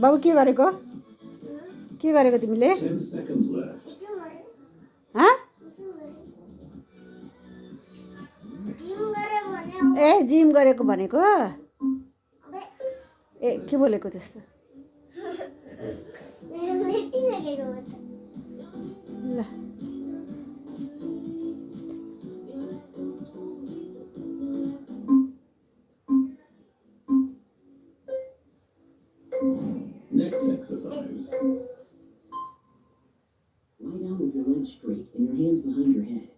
बाबु के गरेको तिमीले? हाँ? ए जिम गरेको भनेको? ए के बोलेको त्यस्तो? ल Next exercise. Lie down with your legs straight and your hands behind your head.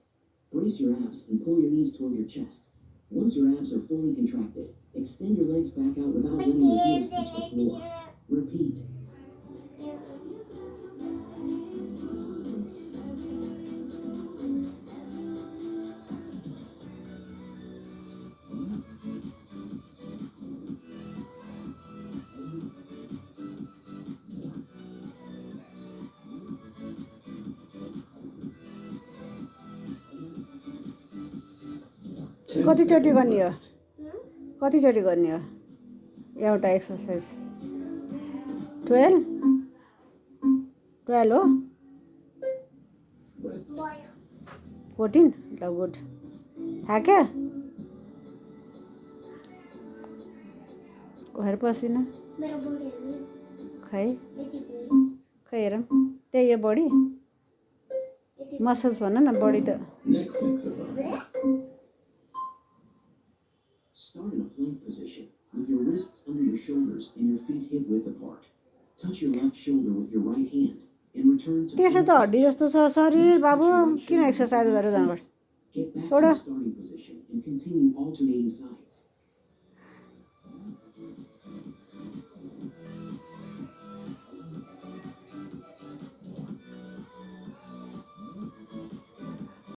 Brace your abs and pull your knees toward your chest. Once your abs are fully contracted, extend your legs back out without letting your heels touch the floor. Repeat. कतिचोटि गर्ने हो? कतिचोटि गर्ने हो एउटा exercise? 12 हो? 14? ल good. थाक्यो? हेर पसिना खै हेरौँ। त्यही हो बडी मसल्स भन न, बडी त। Next exercise. Start in a plank position with your wrists under your shoulders and your feet hip width apart. Touch your left shoulder with your right hand and return to त्यसो त हड्डी जस्तो छ शरीर बाबु, किन exercise गरेर जानुपर्छ? Get back to the starting position and continue alternating sides.